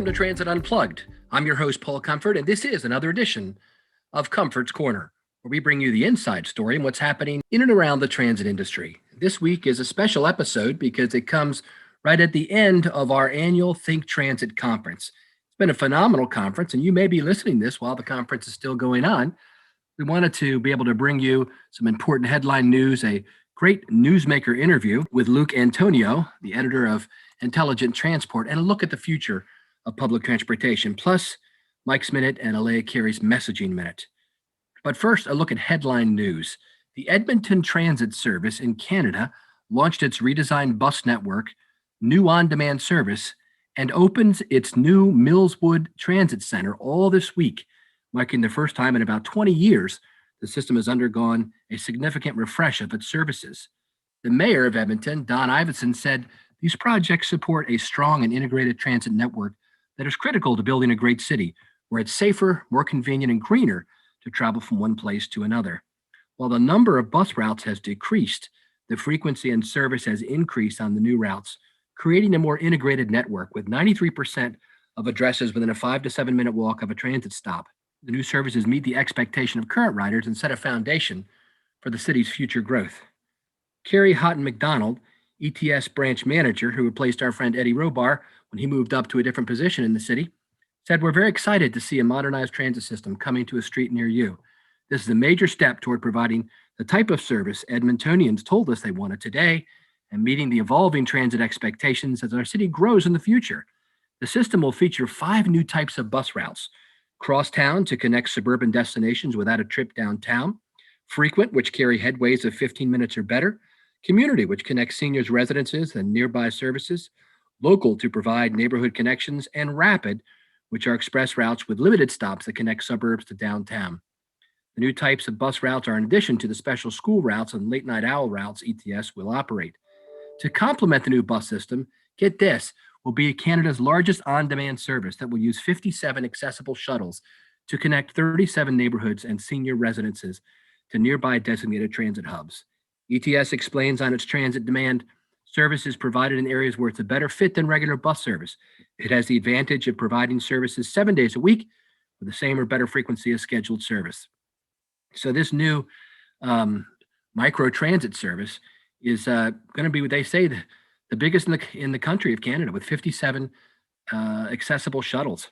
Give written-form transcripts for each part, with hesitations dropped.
to Transit Unplugged. I'm your host, Paul Comfort, and this is another edition of Comfort's Corner, where we bring you the inside story and what's happening in and around the transit industry. This week is a special episode because it comes right at the end of our annual ThinkTransit conference. It's been a phenomenal conference, and you may be listening to this while the conference is still going on. We wanted to be able to bring you some important headline news, a great newsmaker interview with Luke Antoniou, the editor of Intelligent Transport, and a look at the future of public transportation, plus Mike's Minute and Elea Carey's Messaging Minute. But first, a look at headline news. The Edmonton Transit Service in Canada launched its redesigned bus network, new on-demand service, and opens its new Millswood Transit Center all this week, marking the first time in about 20 years the system has undergone a significant refresh of its services. The mayor of Edmonton, Don Iveson, said these projects support a strong and integrated transit network that is critical to building a great city where it's safer, more convenient, and greener to travel from one place to another. While the number of bus routes has decreased, the frequency and service has increased on the new routes, creating a more integrated network with 93% of addresses within a 5 to 7 minute walk of a transit stop. The new services meet the expectation of current riders and set a foundation for the city's future growth. Carrie Houghton McDonald, ETS branch manager, who replaced our friend Eddie Robar when he moved up to a different position in the city, said, "We're very excited to see a modernized transit system coming to a street near you. This is a major step toward providing the type of service Edmontonians told us they wanted today and meeting the evolving transit expectations as our city grows in the future. The system will feature 5 new types of bus routes: crosstown to connect suburban destinations without a trip downtown, frequent, which carry headways of 15 minutes or better, community, which connects seniors' residences and nearby services, local to provide neighborhood connections, and rapid, which are express routes with limited stops that connect suburbs to downtown. The new types of bus routes are in addition to the special school routes and late night owl routes ETS will operate. To complement the new bus system, get this, will be Canada's largest on-demand service that will use 57 accessible shuttles to connect 37 neighborhoods and senior residences to nearby designated transit hubs. ETS explains on its transit demand services provided in areas where it's a better fit than regular bus service. It has the advantage of providing services 7 days a week with the same or better frequency as scheduled service. So this new micro transit service is going to be what they say the biggest in the country of Canada, with 57 accessible shuttles.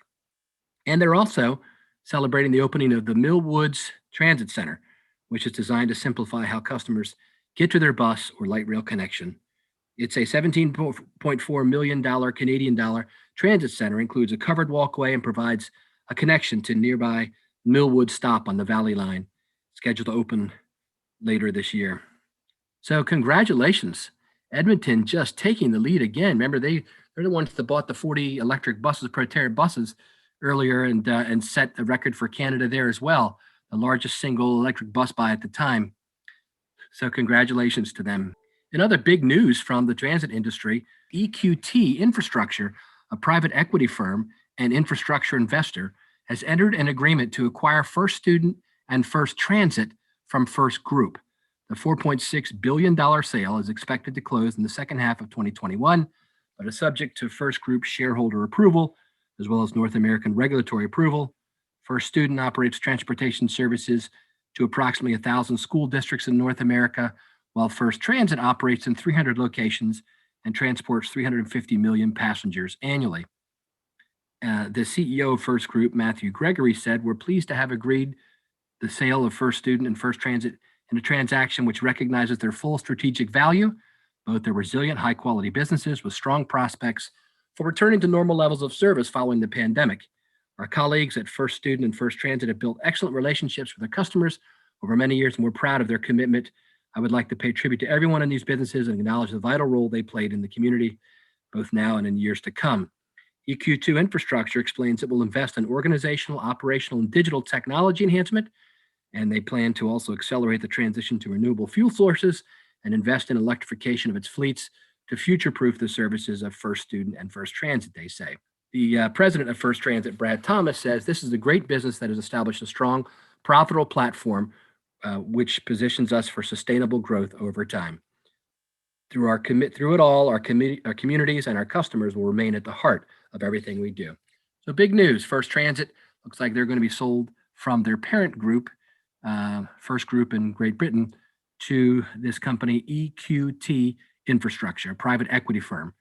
And they're also celebrating the opening of the Millwoods Transit Center, which is designed to simplify how customers get to their bus or light rail connection. It's a $17.4 million Canadian dollar transit center, includes a covered walkway, and provides a connection to nearby Millwood stop on the Valley Line, scheduled to open later this year. So congratulations, Edmonton just taking the lead again. Remember, they're the ones that bought the 40 electric buses, Proterra buses, earlier and set the record for Canada there as well, the largest single electric bus buy at the time. So congratulations to them. In other big news from the transit industry, EQT Infrastructure, a private equity firm and infrastructure investor, has entered an agreement to acquire First Student and First Transit from First Group. The $4.6 billion sale is expected to close in the second half of 2021, but is subject to First Group shareholder approval, as well as North American regulatory approval. First Student operates transportation services to approximately 1,000 school districts in North America, while First Transit operates in 300 locations and transports 350 million passengers annually. The CEO of First Group, Matthew Gregory, said, "We're pleased to have agreed the sale of First Student and First Transit in a transaction which recognizes their full strategic value. Both are resilient, high-quality businesses with strong prospects for returning to normal levels of service following the pandemic. Our colleagues at First Student and First Transit have built excellent relationships with their customers over many years, and we're proud of their commitment. I would like to pay tribute to everyone in these businesses and acknowledge the vital role they played in the community, both now and in years to come." EQ2 Infrastructure explains it will invest in organizational, operational, and digital technology enhancement, and they plan to also accelerate the transition to renewable fuel sources and invest in electrification of its fleets to future-proof the services of First Student and First Transit, they say. The president of First Transit, Brad Thomas, says this is a great business that has established a strong, profitable platform which positions us for sustainable growth over time. Through it all, our communities and our customers will remain at the heart of everything we do. So big news, First Transit looks like they're going to be sold from their parent group, First Group in Great Britain, to this company, EQT Infrastructure, a private equity firm.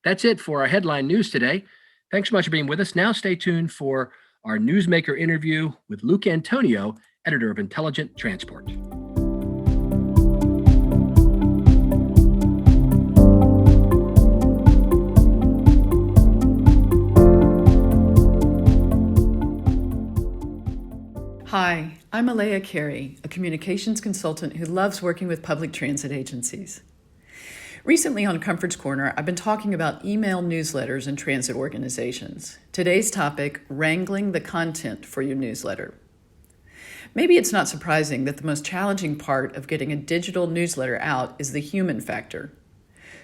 That's it for our headline news today. Thanks so much for being with us. Now stay tuned for our newsmaker interview with Luke Antoniou, editor of Intelligent Transport. Hi, I'm Elea Carey, a communications consultant who loves working with public transit agencies. Recently on Comfort's Corner, I've been talking about email newsletters and transit organizations. Today's topic, wrangling the content for your newsletter. Maybe it's not surprising that the most challenging part of getting a digital newsletter out is the human factor.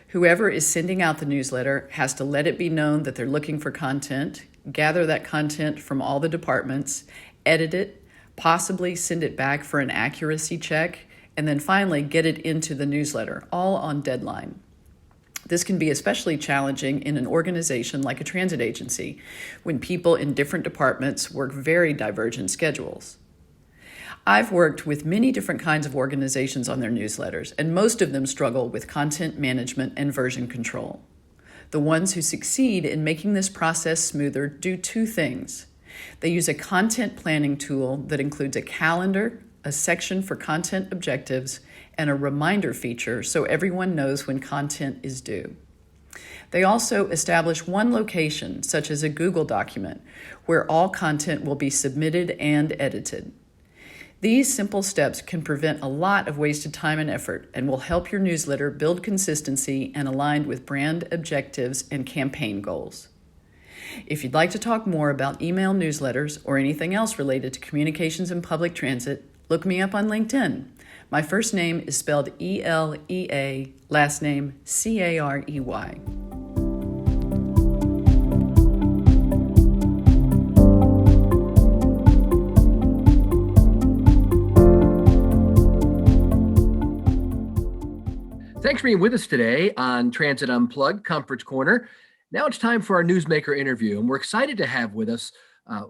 Whoever is sending out the newsletter has to let it be known that they're looking for content, gather that content from all the departments, edit it, possibly send it back for an accuracy check, and then finally get it into the newsletter, all on deadline. This can be especially challenging in an organization like a transit agency, when people in different departments work very divergent schedules. I've worked with many different kinds of organizations on their newsletters, and most of them struggle with content management and version control. The ones who succeed in making this process smoother do two things. They use a content planning tool that includes a calendar, a section for content objectives, and a reminder feature so everyone knows when content is due. They also establish one location, such as a Google document, where all content will be submitted and edited. These simple steps can prevent a lot of wasted time and effort and will help your newsletter build consistency and align with brand objectives and campaign goals. If you'd like to talk more about email newsletters or anything else related to communications and public transit, look me up on LinkedIn. My first name is spelled E-L-E-A, last name C-A-R-E-Y. Thanks for being with us today on Transit Unplugged, Comfort's Corner. Now it's time for our newsmaker interview, and we're excited to have with us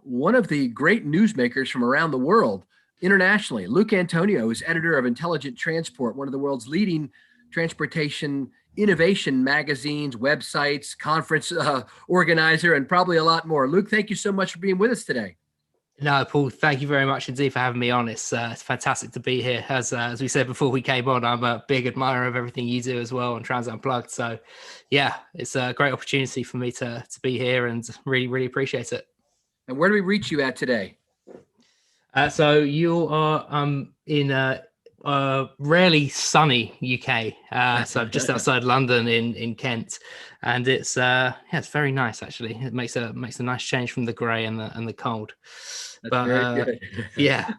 one of the great newsmakers from around the world, internationally. Luke Antoniou is editor of Intelligent Transport, one of the world's leading transportation innovation magazines, websites, conference organizer, and probably a lot more. Luke, thank you so much for being with us today. No, Paul, thank you very much indeed for having me on. It's fantastic to be here. As we said before we came on, I'm a big admirer of everything you do as well on Transit Unplugged. So, yeah, it's a great opportunity for me to be here and really, really appreciate it. And where do we reach you at today? So you are in rarely sunny UK. So just outside London in Kent, and it's very nice actually. It makes a nice change from the grey and the cold. That's very good. Yeah.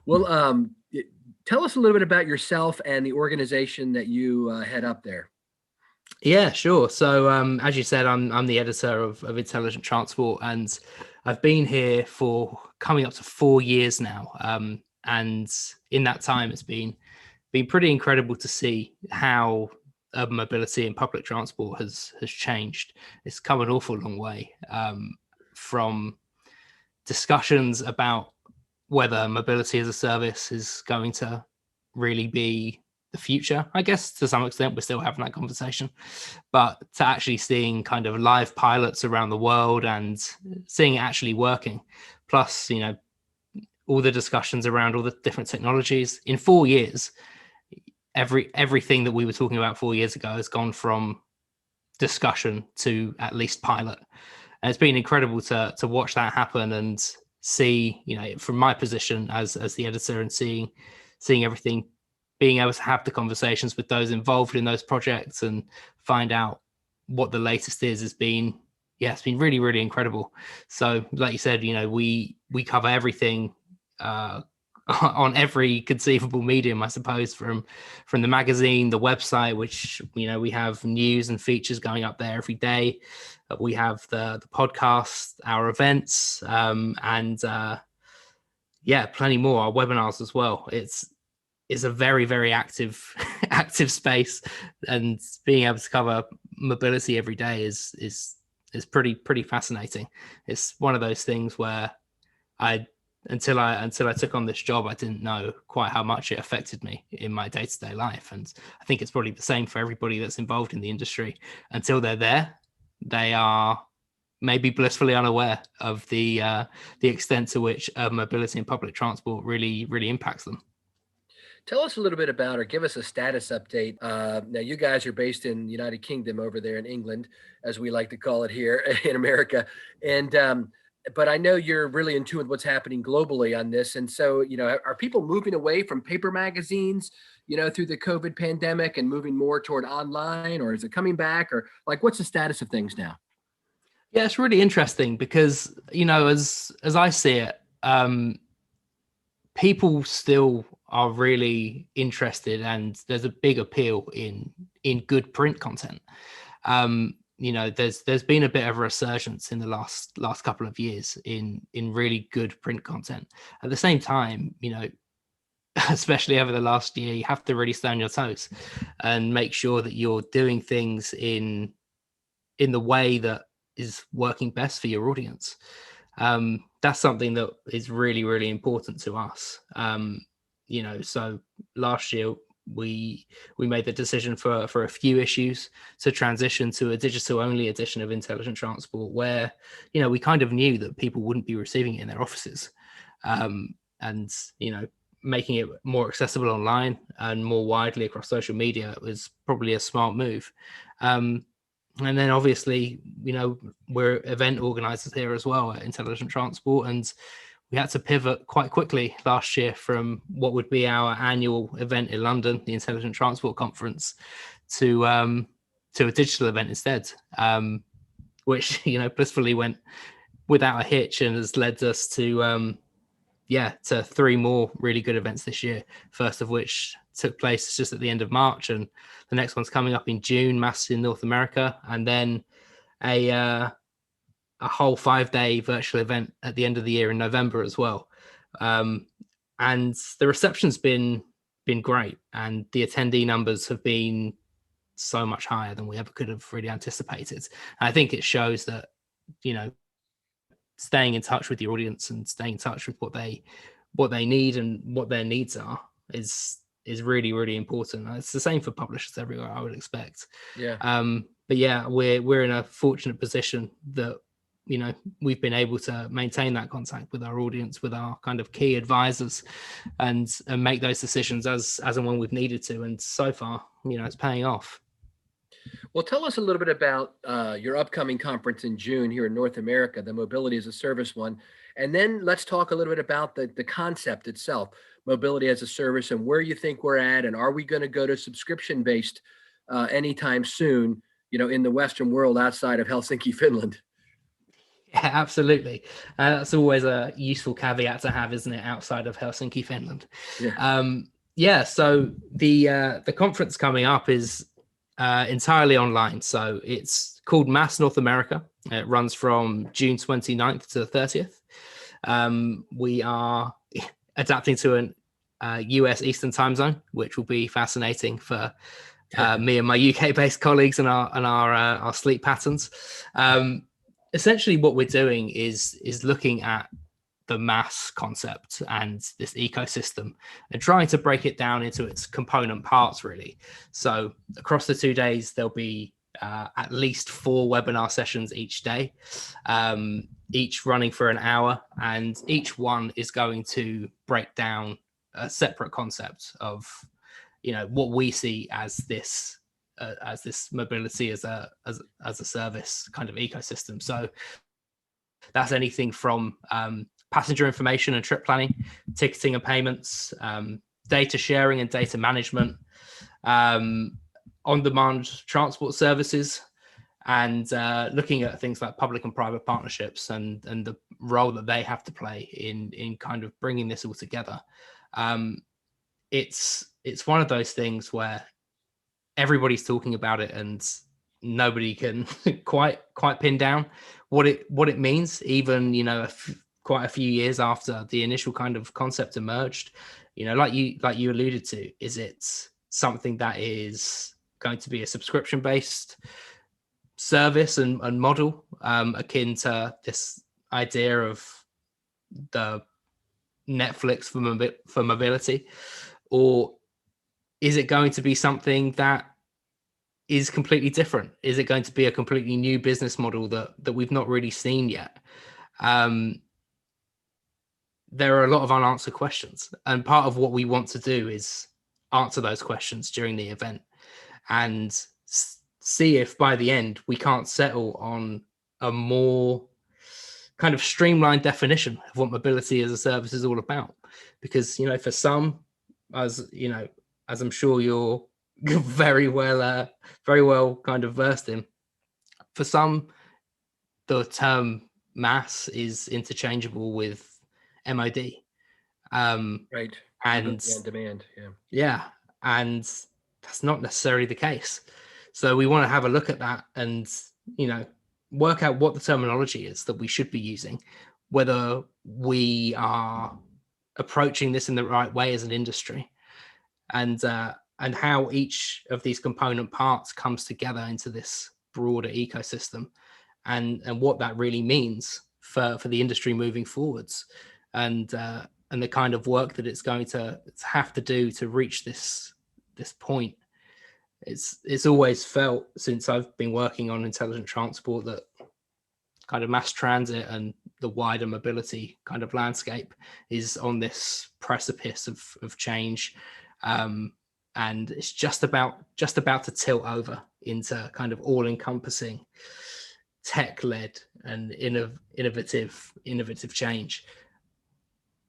Well, tell us a little bit about yourself and the organization that you head up there. Yeah, sure. So as you said, I'm the editor of Intelligent Transport, and I've been here for coming up to 4 years now. And in that time, it's been pretty incredible to see how urban mobility and public transport has changed. It's come an awful long way from discussions about whether mobility as a service is going to really be the future. I guess to some extent we're still having that conversation, but to actually seeing kind of live pilots around the world and seeing it actually working, plus all the discussions around all the different technologies. In 4 years, everything that we were talking about 4 years ago has gone from discussion to at least pilot. And it's been incredible to watch that happen and see, from my position as the editor and seeing everything, being able to have the conversations with those involved in those projects and find out what the latest is has been, it's been really, really incredible. So like you said, we cover everything on every conceivable medium, I suppose, from the magazine, the website, which we have news and features going up there every day. We have the podcast, our events, and plenty more. Our webinars as well. It's a very, very active space, and being able to cover mobility every day is is pretty fascinating. It's one of those things where until I took on this job, I didn't know quite how much it affected me in my day-to-day life. And I think it's probably the same for everybody that's involved in the industry. Until they're there, they are maybe blissfully unaware of the extent to which mobility and public transport really impacts them. Tell us a little bit about, or give us a status update. Now, you guys are based in the United Kingdom over there in England, as we like to call it here in America. And but I know you're really in tune with what's happening globally on this. And so, are people moving away from paper magazines, through the COVID pandemic and moving more toward online, or is it coming back, or like, what's the status of things now? Yeah, it's really interesting because, as I see it, people still are really interested, and there's a big appeal in good print content. There's been a bit of a resurgence in the last couple of years in really good print content. At the same time, especially over the last year, you have to really stay on your toes and make sure that you're doing things in the way that is working best for your audience. That's something that is really important to us. So last year we made the decision for a few issues to transition to a digital only edition of Intelligent Transport, where we kind of knew that people wouldn't be receiving it in their offices, and making it more accessible online and more widely across social media was probably a smart move. And then obviously, we're event organizers here as well at Intelligent Transport, and we had to pivot quite quickly last year from what would be our annual event in London, the Intelligent Transport Conference, to a digital event instead, which blissfully went without a hitch and has led us to 3 more really good events this year. First of which took place just at the end of March, and the next one's coming up in June, mass in North America, and then a whole 5-day virtual event at the end of the year in November as well. And the reception's been great, and the attendee numbers have been so much higher than we ever could have really anticipated. And I think it shows that staying in touch with your audience and staying in touch with what they need and what their needs are is really important. It's the same for publishers everywhere, I would expect. Yeah. But yeah, we're in a fortunate position that we've been able to maintain that contact with our audience, with our kind of key advisors, and make those decisions as and when we've needed to. And so far, it's paying off. Well, tell us a little bit about your upcoming conference in June here in North America, the Mobility as a Service one. And then let's talk a little bit about the concept itself, mobility as a service, and where you think we're at. And are we going to go to subscription-based anytime soon, in the Western world outside of Helsinki, Finland? Yeah, absolutely. That's always a useful caveat to have, isn't it, outside of Helsinki, Finland? Yeah. So the conference coming up is entirely online. So it's called Mass North America. It runs from June 29th to the 30th. We are adapting to an US Eastern time zone, which will be fascinating for me and my UK-based colleagues and our sleep patterns. Essentially, what we're doing is looking at the mass concept and this ecosystem and trying to break it down into its component parts, really. So across the 2 days, there'll be at least 4 webinar sessions each day, each running for an hour, and each one is going to break down a separate concept of what we see as this mobility as a service kind of ecosystem. So that's anything from passenger information and trip planning, ticketing and payments, data sharing and data management, on-demand transport services, and looking at things like public and private partnerships and the role that they have to play in kind of bringing this all together. It's one of those things where everybody's talking about it and nobody can quite pin down what it means, even quite a few years after the initial kind of concept emerged. Like you alluded to, is it something that is going to be a subscription based service and model, akin to this idea of the Netflix for mobility, or is it going to be something that is completely different? Is it going to be a completely new business model that we've not really seen yet? There are a lot of unanswered questions, and part of what we want to do is answer those questions during the event and see if by the end we can't settle on a more kind of streamlined definition of what mobility as a service is all about. Because, you know, for some, as I'm sure you're very well kind of versed in, for some, the term mass is interchangeable with MOD. Right. And demand. Yeah. And that's not necessarily the case. So we want to have a look at that and, you know, work out what the terminology is that we should be using, whether we are approaching this in the right way as an industry, and how each of these component parts comes together into this broader ecosystem, and what that really means for the industry moving forwards, and the kind of work that it's going to have to do to reach this point. It's always felt, since I've been working on intelligent transport, that kind of mass transit and the wider mobility kind of landscape is on this precipice of change, and it's just about to tilt over into kind of all-encompassing, tech-led and innovative change.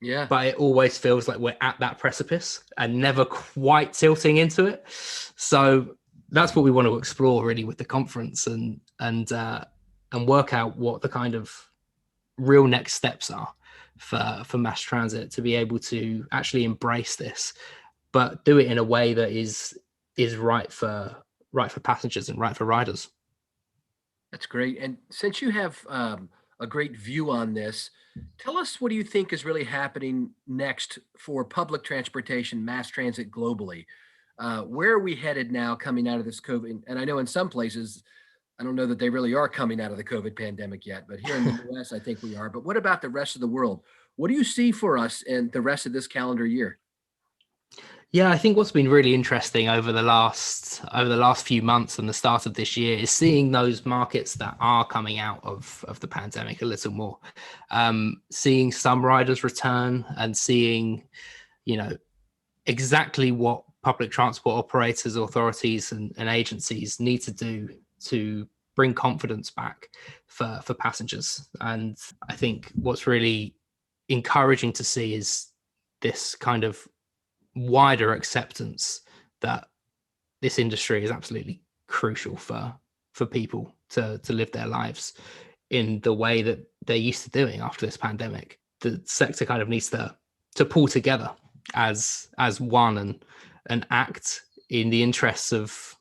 Yeah. But it always feels like we're at that precipice and never quite tilting into it. So that's what we want to explore really with the conference, and work out what the kind of real next steps are for mass transit to be able to actually embrace this, but do it in a way that is right for passengers and right for riders. That's great. And since you have a great view on this, tell us, what do you think is really happening next for public transportation, mass transit globally? Where are we headed now coming out of this COVID? And I know in some places, I don't know that they really are coming out of the COVID pandemic yet, but here in the US, I think we are. But what about the rest of the world? What do you see for us in the rest of this calendar year? Yeah, I think what's been really interesting over the last few months and the start of this year is seeing those markets that are coming out of the pandemic a little more. Seeing some riders return, and seeing, you know, exactly what public transport operators, authorities and agencies need to do to bring confidence back for passengers. And I think what's really encouraging to see is this kind of wider acceptance that this industry is absolutely crucial for people to live their lives in the way that they're used to doing after this pandemic. The sector kind of needs to pull together as one and act in the interests of,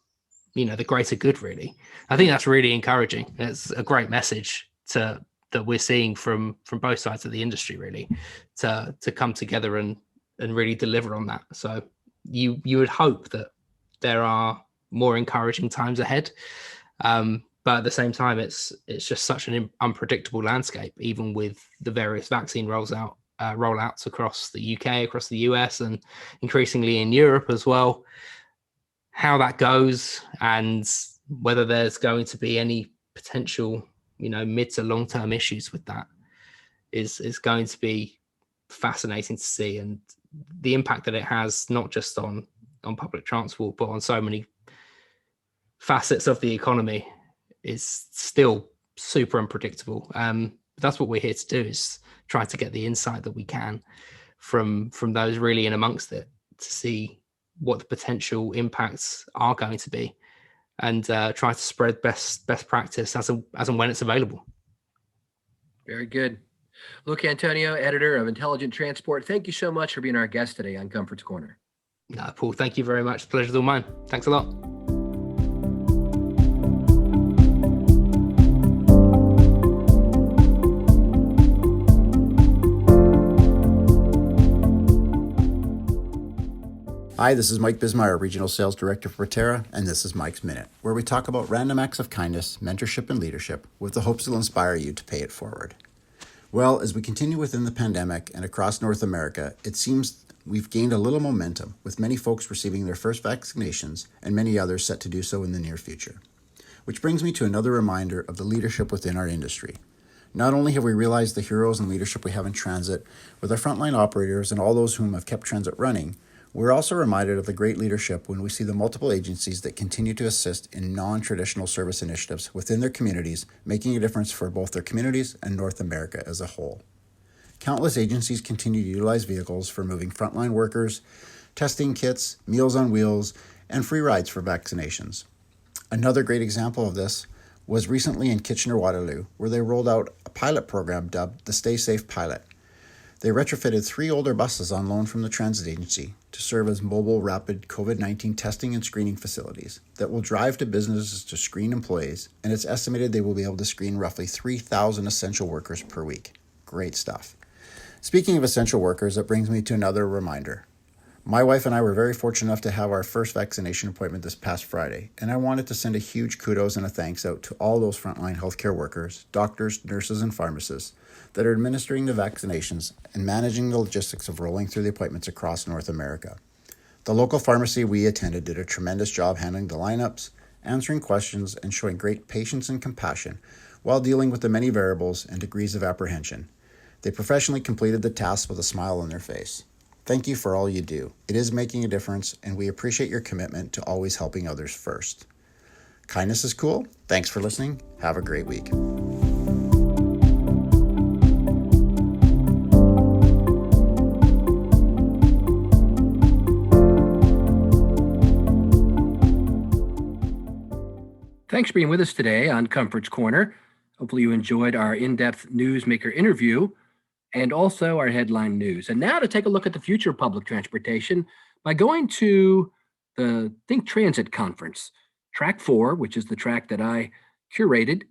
you know, the greater good, really. I think that's really encouraging. It's a great message that we're seeing from both sides of the industry, really, to come together and really deliver on that. So you would hope that there are more encouraging times ahead, but at the same time, it's just such an unpredictable landscape, even with the various vaccine rollouts across the UK, across the US, and increasingly in Europe as well. How that goes, and whether there's going to be any potential, you know, mid to long term issues with that is going to be fascinating to see, and the impact that it has, not just on public transport, but on so many facets of the economy, is still super unpredictable. That's what we're here to do, is try to get the insight that we can from those really in amongst it, to see what the potential impacts are going to be, and try to spread best practice as and when it's available. Very good. Luke Antoniou, editor of Intelligent Transport, thank you so much for being our guest today on Comfort's Corner. No, Paul, thank you very much. The pleasure's all mine. Thanks a lot. Hi, this is Mike Bismeyer, Regional Sales Director for Terra, and this is Mike's Minute, where we talk about random acts of kindness, mentorship, and leadership with the hopes it'll inspire you to pay it forward. Well, as we continue within the pandemic and across North America, it seems we've gained a little momentum, with many folks receiving their first vaccinations and many others set to do so in the near future. Which brings me to another reminder of the leadership within our industry. Not only have we realized the heroes and leadership we have in transit with our frontline operators and all those whom have kept transit running, we're also reminded of the great leadership when we see the multiple agencies that continue to assist in non-traditional service initiatives within their communities, making a difference for both their communities and North America as a whole. Countless agencies continue to utilize vehicles for moving frontline workers, testing kits, Meals on Wheels, and free rides for vaccinations. Another great example of this was recently in Kitchener-Waterloo, where they rolled out a pilot program dubbed the Stay Safe Pilot. They retrofitted 3 older buses on loan from the transit agency to serve as mobile rapid COVID-19 testing and screening facilities that will drive to businesses to screen employees, and it's estimated they will be able to screen roughly 3,000 essential workers per week. Great stuff. Speaking of essential workers, that brings me to another reminder. My wife and I were very fortunate enough to have our first vaccination appointment this past Friday, and I wanted to send a huge kudos and a thanks out to all those frontline healthcare workers, doctors, nurses, and pharmacists that are administering the vaccinations and managing the logistics of rolling through the appointments across North America. The local pharmacy we attended did a tremendous job handling the lineups, answering questions, and showing great patience and compassion while dealing with the many variables and degrees of apprehension. They professionally completed the task with a smile on their face. Thank you for all you do. It is making a difference, and we appreciate your commitment to always helping others first. Kindness is cool. Thanks for listening. Have a great week. Thanks for being with us today on Comfort's Corner. Hopefully you enjoyed our in-depth newsmaker interview and also our headline news. And now to take a look at the future of public transportation by going to the ThinkTransit conference, track 4, which is the track that I curated,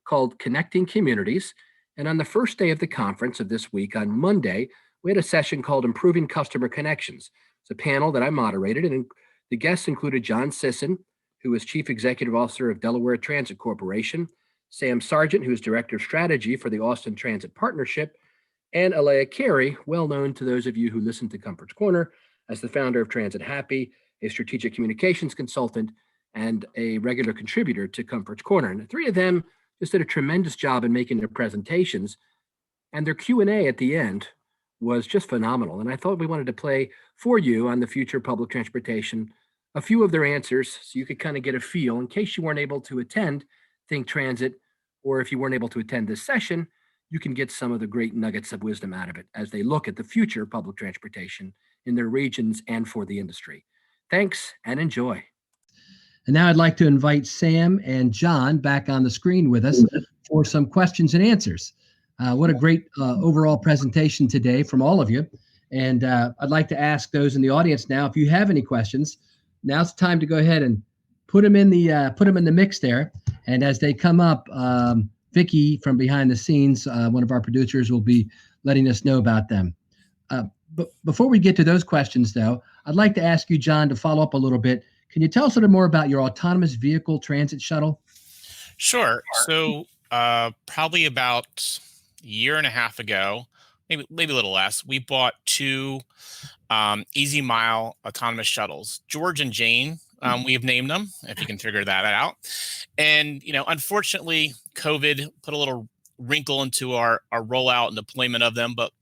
called Connecting Communities. And on the first day of the conference of this week, on Monday, we had a session called Improving Customer Connections. It's a panel that I moderated, and the guests included John Sisson, who is Chief Executive Officer of Delaware Transit Corporation, Sam Sargent, who is Director of Strategy for the Austin Transit Partnership, and Elea Carey, well known to those of you who listen to Comfort's Corner as the founder of Transit Happy, a strategic communications consultant, and a regular contributor to Comfort's Corner. And the 3 of them just did a tremendous job in making their presentations, and their Q&A at the end was just phenomenal. And I thought we wanted to play for you on the future of public transportation a few of their answers so you could kind of get a feel in case you weren't able to attend Think Transit, or if you weren't able to attend this session, you can get some of the great nuggets of wisdom out of it as they look at the future of public transportation in their regions and for the industry. Thanks and enjoy. And now I'd like to invite Sam and John back on the screen with us for some questions and answers. What a great overall presentation today from all of you. And I'd like to ask those in the audience now, if you have any questions, now's the time to go ahead and put them in the mix there. And as they come up, Vicky from behind the scenes, one of our producers, will be letting us know about them. But before we get to those questions, though, I'd like to ask you, John, to follow up a little bit. Can you tell us a little more about your autonomous vehicle transit shuttle? Sure. So probably about a year and a half ago, maybe a little less, we bought 2 Easy Mile autonomous shuttles. George and Jane, we have named them, if you can figure that out. And, unfortunately, COVID put a little wrinkle into our rollout and deployment of them, but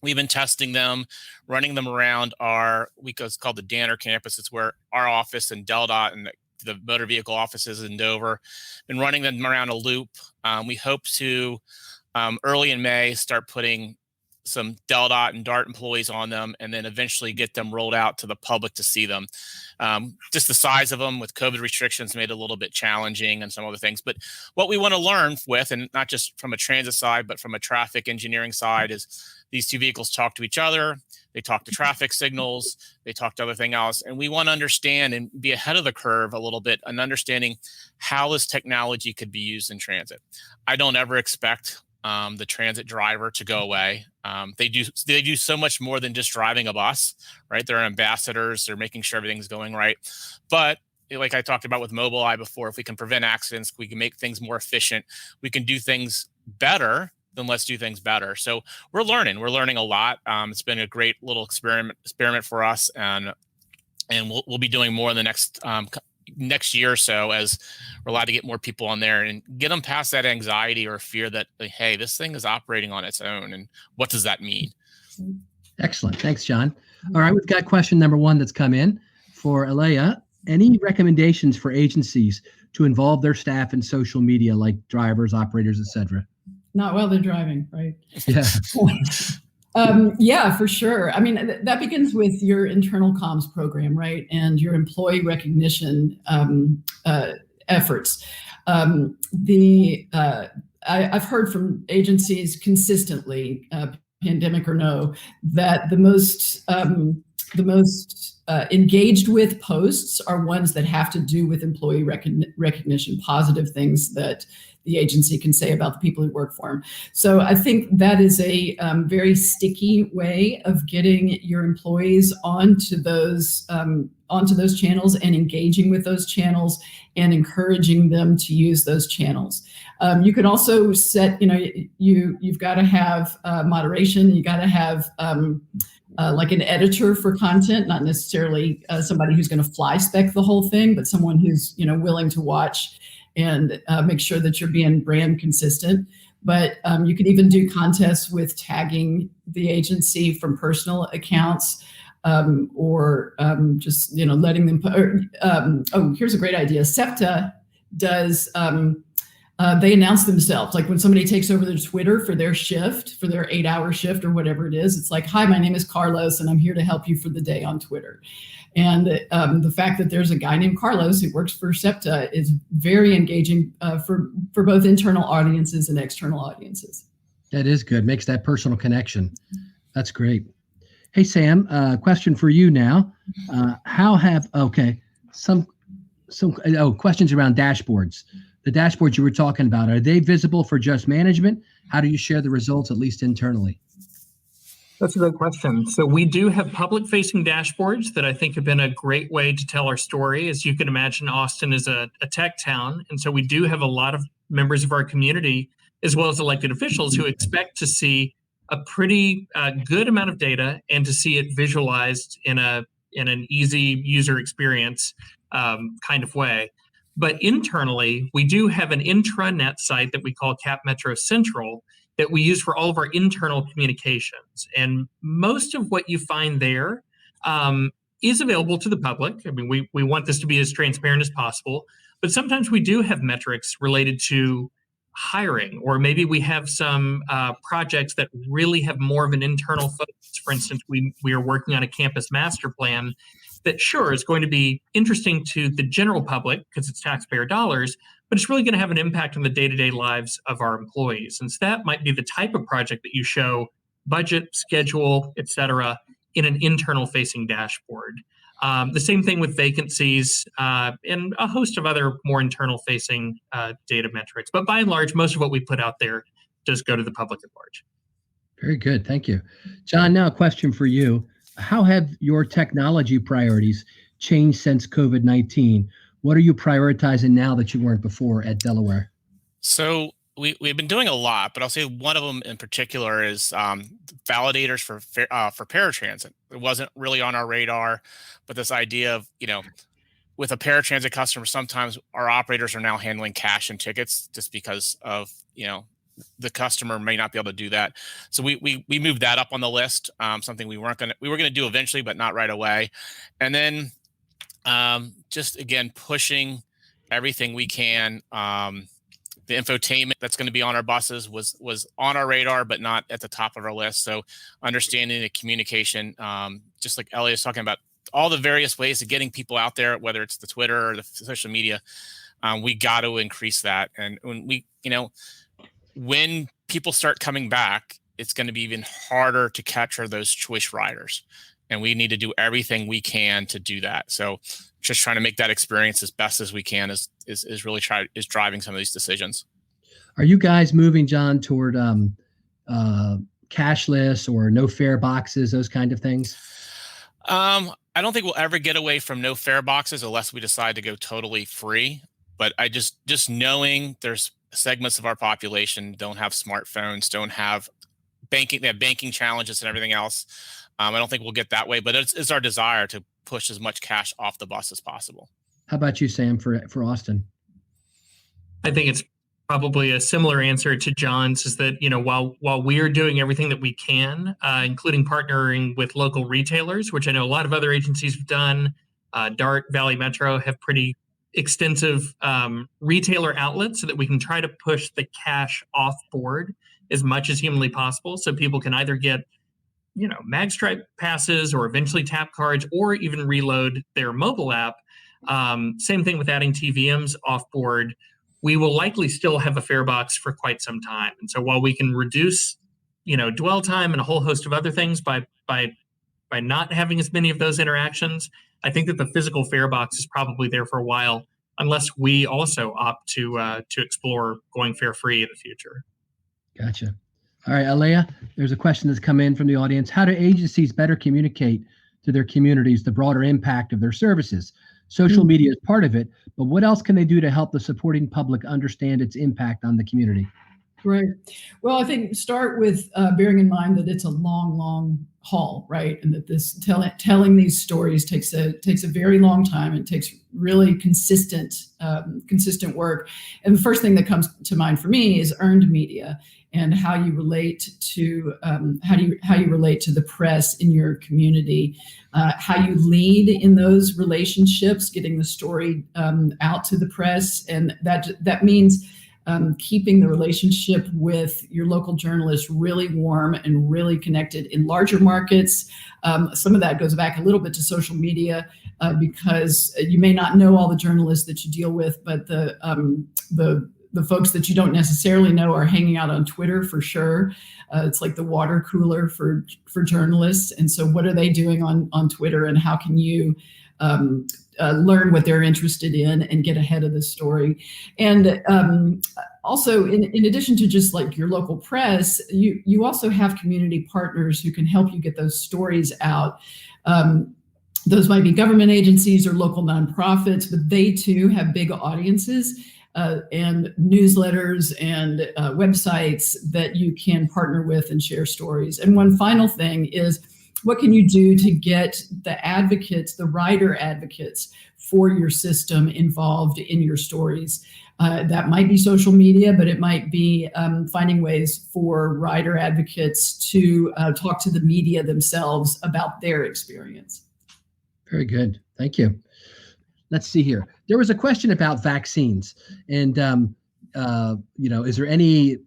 we've been testing them, running them around it's called the Danner campus. It's where our office and DelDOT and the motor vehicle offices in Dover, been running them around a loop. We hope to, early in May, start putting some DelDOT and DART employees on them, and then eventually get them rolled out to the public to see them. Just the size of them with COVID restrictions made it a little bit challenging and some other things. But what we want to learn with, and not just from a transit side, but from a traffic engineering side, is these 2 vehicles talk to each other. They talk to traffic signals. They talk to everything else. And we want to understand and be ahead of the curve a little bit and understanding how this technology could be used in transit. I don't ever expect the transit driver to go away. They do so much more than just driving a bus, right? They're ambassadors. They're making sure everything's going right. But like I talked about with Mobileye before, if we can prevent accidents, we can make things more efficient. We can do things better. Then let's do things better. So we're learning a lot. It's been a great little experiment for us, and we'll be doing more in the next year or so, as we're allowed to get more people on there and get them past that anxiety or fear that, like, hey, this thing is operating on its own, and what does that mean? Excellent. Thanks, John. All right, we've got question number 1 that's come in for Elea. Any recommendations for agencies to involve their staff in social media, like drivers, operators, etc.? Not while they're driving, right? Yeah. Yeah, for sure. I mean, that begins with your internal comms program, right? And your employee recognition efforts. I've heard from agencies consistently, pandemic or no, that the most engaged with posts are ones that have to do with employee recognition, positive things that the agency can say about the people who work for them. So I think that is a very sticky way of getting your employees onto those channels and engaging with those channels and encouraging them to use those channels. You could also set, you've got to have moderation. You got to have like an editor for content, not necessarily somebody who's going to fly spec the whole thing, but someone who's willing to watch and make sure that you're being brand consistent. But you can even do contests with tagging the agency from personal accounts, or just letting them here's a great idea. SEPTA does they announce themselves. Like when somebody takes over their Twitter for their shift, for their 8-hour shift or whatever it is, it's like, hi, my name is Carlos and I'm here to help you for the day on Twitter. And the fact that there's a guy named Carlos who works for SEPTA is very engaging for both internal audiences and external audiences. That is good. Makes that personal connection. That's great. Hey, Sam, question for you now. Some questions around dashboards. The dashboards you were talking about, are they visible for just management? How do you share the results, at least internally? That's a great question. So we do have public-facing dashboards that I think have been a great way to tell our story. As you can imagine, Austin is a tech town, and so we do have a lot of members of our community, as well as elected officials, who expect to see a pretty good amount of data and to see it visualized in an easy user experience kind of way. But internally, we do have an intranet site that we call Cap Metro Central that we use for all of our internal communications. And most of what you find there is available to the public. I mean, we want this to be as transparent as possible, but sometimes we do have metrics related to hiring, or maybe we have some projects that really have more of an internal focus. For instance, we are working on a campus master plan that sure is going to be interesting to the general public because it's taxpayer dollars, but it's really going to have an impact on the day-to-day lives of our employees. And so that might be the type of project that you show budget, schedule, et cetera, in an internal facing dashboard. The same thing with vacancies and a host of other more internal facing data metrics. But by and large, most of what we put out there does go to the public at large. Very good. Thank you. John, now a question for you. How have your technology priorities changed since COVID-19? What are you prioritizing now that you weren't before at Delaware? So we've been doing a lot, but I'll say one of them in particular is validators for paratransit. It wasn't really on our radar, but this idea of, with a paratransit customer, sometimes our operators are now handling cash and tickets just because of, the customer may not be able to do that. So we moved that up on the list, something we were going to do eventually, but not right away. And then just again, pushing everything we can. The infotainment that's going to be on our buses was on our radar, but not at the top of our list. So understanding the communication, just like Elea is talking about, all the various ways of getting people out there, whether it's the Twitter or the social media, we got to increase that. And when people start coming back, it's going to be even harder to capture those choice riders. And we need to do everything we can to do that. So just trying to make that experience as best as we can is really driving some of these decisions. Are you guys moving, John, toward cashless or no fare boxes, those kind of things? I don't think we'll ever get away from no fare boxes unless we decide to go totally free. But I just knowing there's segments of our population don't have smartphones, don't have banking, they have banking challenges and everything else. I don't think we'll get that way, but it's our desire to push as much cash off the bus as possible. How about you, Sam, for Austin? I think it's probably a similar answer to John's, is that, while we are doing everything that we can, including partnering with local retailers, which I know a lot of other agencies have done, DART, Valley Metro have pretty extensive retailer outlets so that we can try to push the cash off board as much as humanly possible. So people can either get, MagStripe passes or eventually tap cards or even reload their mobile app. Same thing with adding TVMs off board. We will likely still have a fare box for quite some time. And so while we can reduce, dwell time and a whole host of other things by not having as many of those interactions, I think that the physical fare box is probably there for a while, unless we also opt to explore going fare free in the future. Gotcha. All right, Elea, there's a question that's come in from the audience. How do agencies better communicate to their communities the broader impact of their services? Social media is part of it, but what else can they do to help the supporting public understand its impact on the community? Right. Well, I think start with bearing in mind that it's a long, long haul, right? And that this telling these stories takes a very long time. It takes really consistent work. And the first thing that comes to mind for me is earned media and how you relate to how you relate to the press in your community, how you lead in those relationships, getting the story out to the press, and that means keeping the relationship with your local journalists really warm and really connected in larger markets. Some of that goes back a little bit to social media because you may not know all the journalists that you deal with, but the folks that you don't necessarily know are hanging out on Twitter for sure. It's like the water cooler for journalists. And so what are they doing on Twitter, and how can you learn what they're interested in and get ahead of the story? And also, in addition to just like your local press, you also have community partners who can help you get those stories out. Those might be government agencies or local nonprofits, but they too have big audiences and newsletters and websites that you can partner with and share stories. And one final thing is, what can you do to get the advocates, the rider advocates for your system involved in your stories? That might be social media, but it might be finding ways for rider advocates to talk to the media themselves about their experience. Very good. Thank you. Let's see here. There was a question about vaccines, and is there any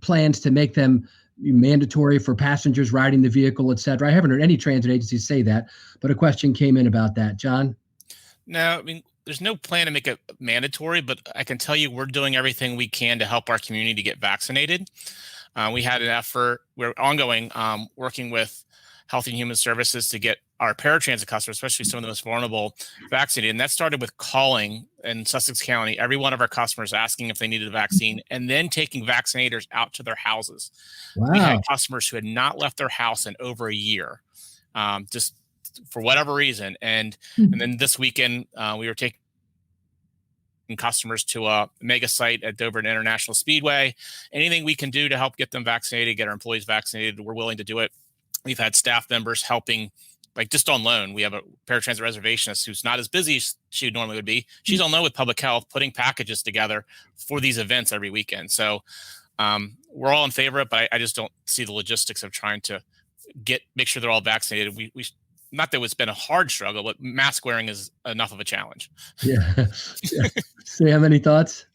plans to make them mandatory for passengers riding the vehicle, et cetera? I haven't heard any transit agencies say that, but a question came in about that. John? No, I mean, there's no plan to make it mandatory, but I can tell you we're doing everything we can to help our community get vaccinated. We had an effort, we're ongoing, working with Health and Human Services to get our paratransit customers, especially some of the most vulnerable, vaccinated. And that started with calling in Sussex County, every one of our customers, asking if they needed a vaccine, and then taking vaccinators out to their houses. Wow. We had customers who had not left their house in over a year, just for whatever reason. And then this weekend, we were taking customers to a mega site at Dover International Speedway. Anything we can do to help get them vaccinated, get our employees vaccinated, we're willing to do it. We've had staff members helping, like just on loan. We have a paratransit reservationist who's not as busy as she normally would be. She's on loan with public health, putting packages together for these events every weekend. So we're all in favor of it, but I just don't see the logistics of trying to make sure they're all vaccinated. We not that it's been a hard struggle, but mask wearing is enough of a challenge. Yeah. Sam, any thoughts?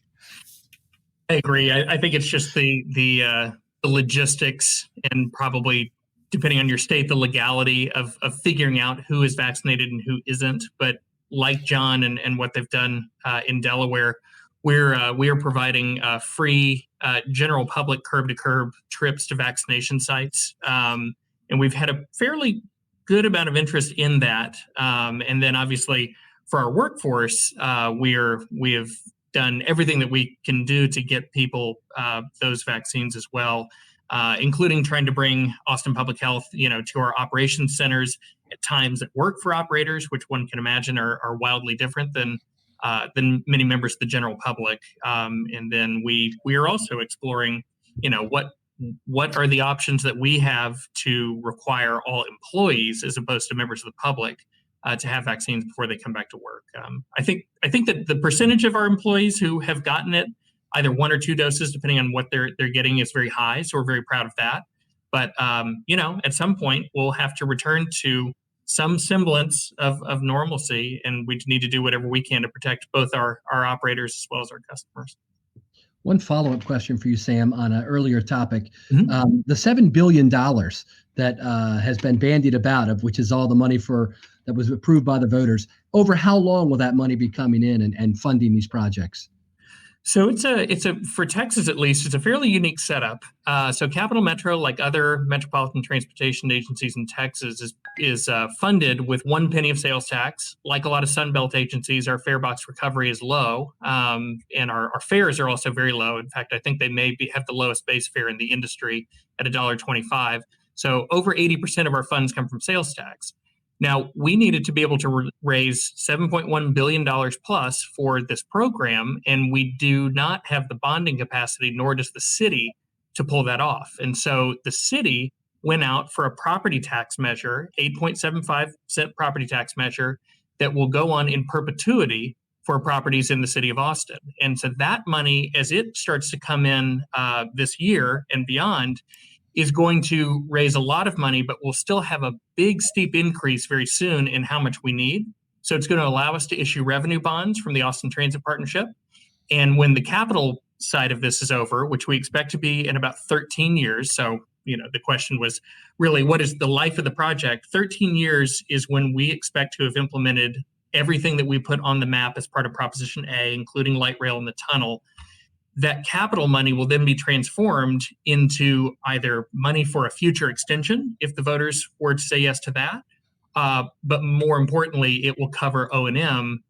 I agree. I think it's just the logistics, and probably, depending on your state, the legality of figuring out who is vaccinated and who isn't. But like John and what they've done in Delaware, we are providing free general public curb-to-curb trips to vaccination sites. And we've had a fairly good amount of interest in that. And then obviously for our workforce, we have done everything that we can do to get people those vaccines as well, including trying to bring Austin Public Health, to our operations centers at times that work for operators, which one can imagine are wildly different than many members of the general public. And then we are also exploring, what are the options that we have to require all employees as opposed to members of the public to have vaccines before they come back to work. I think that the percentage of our employees who have gotten it, either 1 or 2 doses, depending on what they're getting, is very high. So we're very proud of that. But at some point we'll have to return to some semblance of normalcy, and we need to do whatever we can to protect both our operators as well as our customers. One follow-up question for you, Sam, on an earlier topic. Mm-hmm. The $7 billion that has been bandied about, of which is all the money that was approved by the voters, over how long will that money be coming in and funding these projects? So it's for Texas at least, it's a fairly unique setup. So Capital Metro, like other metropolitan transportation agencies in Texas, is funded with 1 penny of sales tax. Like a lot of Sunbelt agencies, our fare box recovery is low, and our fares are also very low. In fact, I think they may have the lowest base fare in the industry at $1.25. So over 80% of our funds come from sales tax. Now, we needed to be able to raise $7.1 billion plus for this program, and we do not have the bonding capacity, nor does the city, to pull that off. And so the city went out for a property tax measure, 8.75-cent property tax measure, that will go on in perpetuity for properties in the city of Austin. And so that money, as it starts to come in this year and beyond, is going to raise a lot of money, but we'll still have a big, steep increase very soon in how much we need. So it's going to allow us to issue revenue bonds from the Austin Transit Partnership. And when the capital side of this is over, which we expect to be in about 13 years, so the question was really, what is the life of the project? 13 years is when we expect to have implemented everything that we put on the map as part of Proposition A, including light rail and the tunnel. That capital money will then be transformed into either money for a future extension, if the voters were to say yes to that, but more importantly, it will cover O&M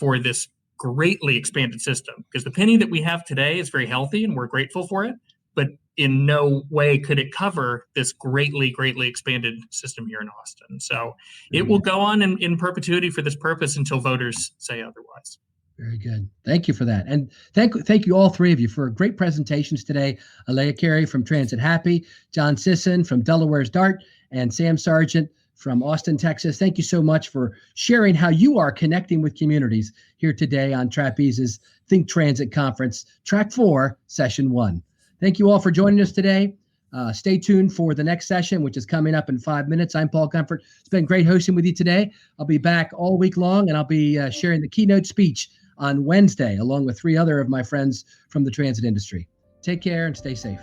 for this greatly expanded system. Because the penny that we have today is very healthy, and we're grateful for it, but in no way could it cover this greatly, greatly expanded system here in Austin. So it will go on in perpetuity for this purpose until voters say otherwise. Very good. Thank you for that. And thank you all three of you for great presentations today. Elea Carey from Transit Happy, John Sisson from Delaware's DART, and Sam Sargent from Austin, Texas. Thank you so much for sharing how you are connecting with communities here today on Trapeze's Think Transit Conference, Track 4, Session 1. Thank you all for joining us today. Stay tuned for the next session, which is coming up in 5 minutes. I'm Paul Comfort. It's been great hosting with you today. I'll be back all week long, and I'll be sharing the keynote speech on Wednesday, along with 3 other of my friends from the transit industry. Take care and stay safe.